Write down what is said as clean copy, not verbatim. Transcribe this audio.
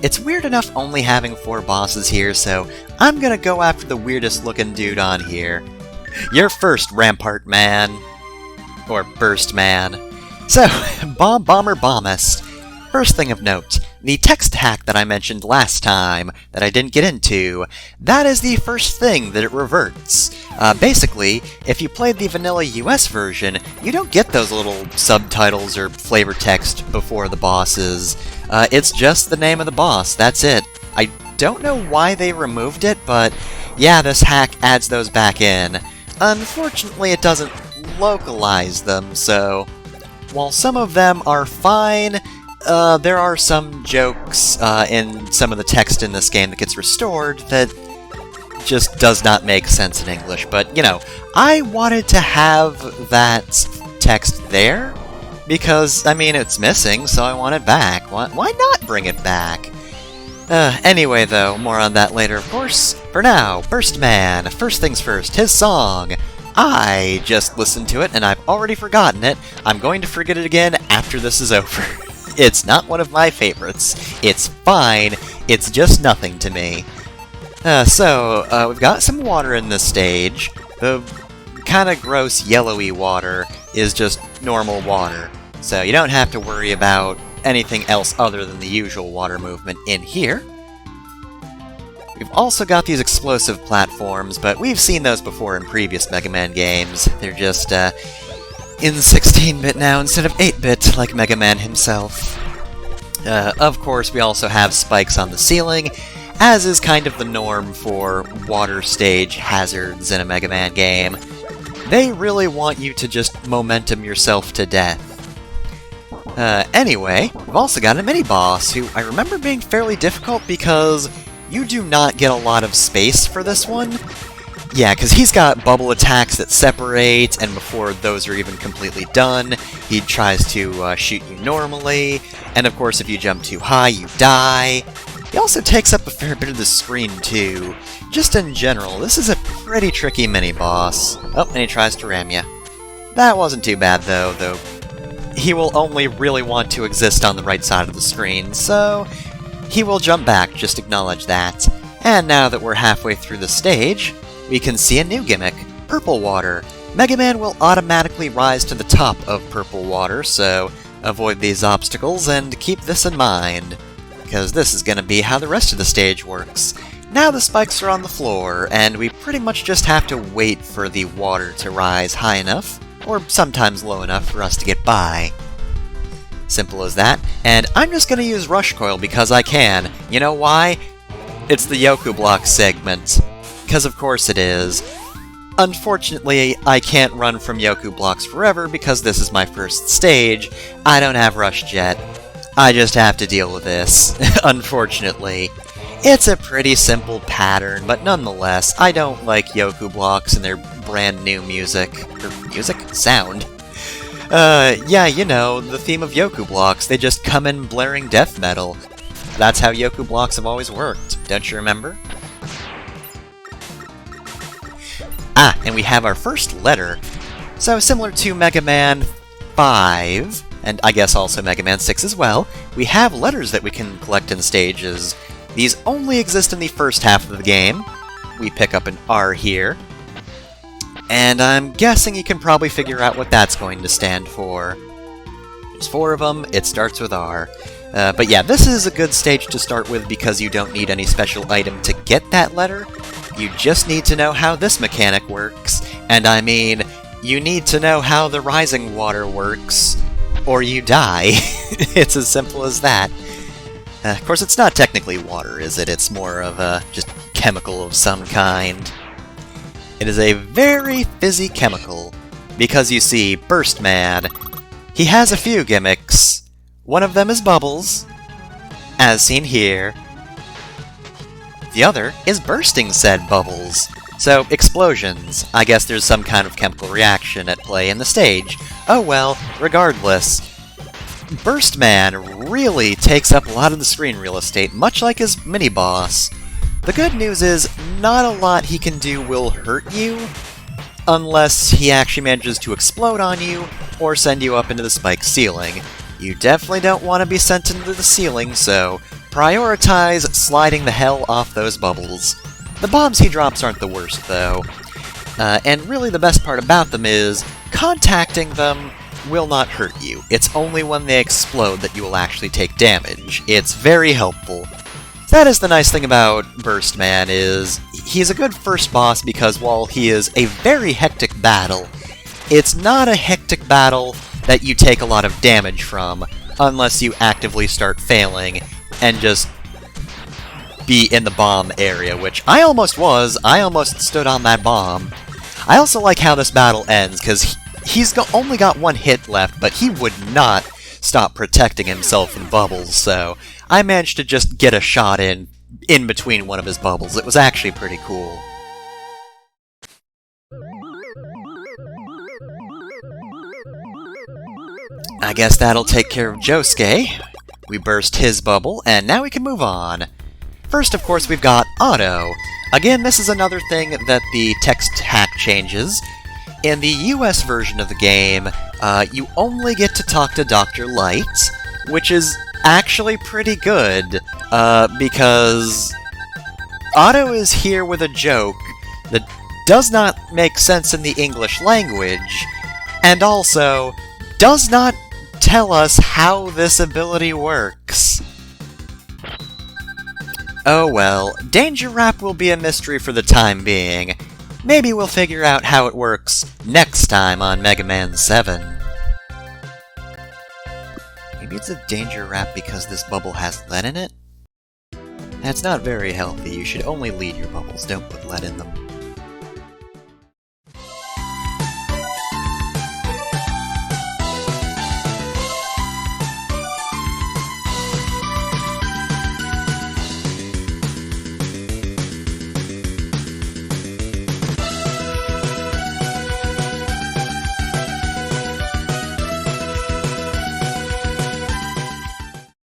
It's weird enough only having 4 bosses here, so I'm gonna go after the weirdest looking dude on here. You're first, Rampart Man. Or Burst Man. So, Bomb Bomber Bombist. First thing of note, the text hack that I mentioned last time, that I didn't get into, that is the first thing that it reverts. Basically, if you played the vanilla US version, you don't get those little subtitles or flavor text before the bosses. It's just the name of the boss, that's it. I don't know why they removed it, but yeah, this hack adds those back in. Unfortunately, it doesn't localize them, so while some of them are fine, there are some jokes in some of the text in this game that gets restored that just does not make sense in English. But, you know, I wanted to have that text there because, I mean, it's missing, so I want it back. Why not bring it back? Anyway, though, more on that later, of course. For now, Burst Man, first things first, his song. I just listened to it, and I've already forgotten it. I'm going to forget it again after this is over. It's not one of my favorites. It's fine. It's just nothing to me. We've got some water in this stage. The kind of gross yellowy water is just normal water, so you don't have to worry about anything else other than the usual water movement in here. We've also got these explosive platforms, but we've seen those before in previous Mega Man games. They're just, in 16-bit now instead of 8-bit, like Mega Man himself. Of course, we also have spikes on the ceiling, as is kind of the norm for water stage hazards in a Mega Man game. They really want you to just momentum yourself to death. Anyway, we've also got a mini-boss, who I remember being fairly difficult because you do not get a lot of space for this one. Yeah, because he's got bubble attacks that separate, and before those are even completely done, he tries to shoot you normally, and of course if you jump too high, you die. He also takes up a fair bit of the screen, too. Just in general, this is a pretty tricky mini-boss. Oh, and he tries to ram you. That wasn't too bad, though he will only really want to exist on the right side of the screen, so he will jump back, just acknowledge that. And now that we're halfway through the stage, we can see a new gimmick, Purple Water. Mega Man will automatically rise to the top of Purple Water, so avoid these obstacles and keep this in mind, because this is going to be how the rest of the stage works. Now the spikes are on the floor, and we pretty much just have to wait for the water to rise high enough, or sometimes low enough for us to get by. Simple as that, and I'm just going to use Rush Coil because I can. You know why? It's the Yoku Block segment. Because of course it is. Unfortunately, I can't run from Yoku Blocks forever because this is my first stage. I don't have Rush Jet. I just have to deal with this, unfortunately. It's a pretty simple pattern, but nonetheless, I don't like Yoku Blocks and their brand new music. Sound. Yeah, you know, the theme of Yoku Blocks, they just come in blaring death metal. That's how Yoku Blocks have always worked, don't you remember? Ah, and we have our first letter. So, similar to Mega Man 5, and I guess also Mega Man 6 as well, we have letters that we can collect in stages. These only exist in the first half of the game. We pick up an R here. And I'm guessing you can probably figure out what that's going to stand for. There's 4 of them, it starts with R. But yeah, this is a good stage to start with because you don't need any special item to get that letter. You just need to know how this mechanic works. And I mean, you need to know how the rising water works, or you die. It's as simple as that. Of course, it's not technically water, is it? It's more of a just chemical of some kind. It is a very fizzy chemical, because you see, Burst Man, he has a few gimmicks. One of them is bubbles, as seen here. The other is bursting said bubbles. So, explosions. I guess there's some kind of chemical reaction at play in the stage. Oh well, regardless. Burst Man really takes up a lot of the screen real estate, much like his mini-boss. The good news is, not a lot he can do will hurt you, unless he actually manages to explode on you, or send you up into the spiked ceiling. You definitely don't want to be sent into the ceiling, so Prioritize sliding the hell off those bubbles. The bombs he drops aren't the worst, though. And really the best part about them is, contacting them will not hurt you. It's only when they explode that you will actually take damage. It's very helpful. That is the nice thing about Burst Man, is he's a good first boss because while he is a very hectic battle, it's not a hectic battle that you take a lot of damage from, unless you actively start failing and just be in the bomb area, which I almost was. I almost stood on that bomb. I also like how this battle ends, because he's only got one hit left, but he would not stop protecting himself from bubbles, so I managed to just get a shot in between one of his bubbles. It was actually pretty cool. I guess that'll take care of Josuke. We burst his bubble, and now we can move on. First, of course, we've got Otto. Again, this is another thing that the text hack changes. In the US version of the game, you only get to talk to Dr. Light, which is actually pretty good, because Otto is here with a joke that does not make sense in the English language, and also does not tell us how this ability works. Oh well, Danger Wrap will be a mystery for the time being. Maybe we'll figure out how it works next time on Mega Man 7. Maybe it's a Danger Wrap because this bubble has lead in it? That's not very healthy. You should only lead your bubbles, don't put lead in them.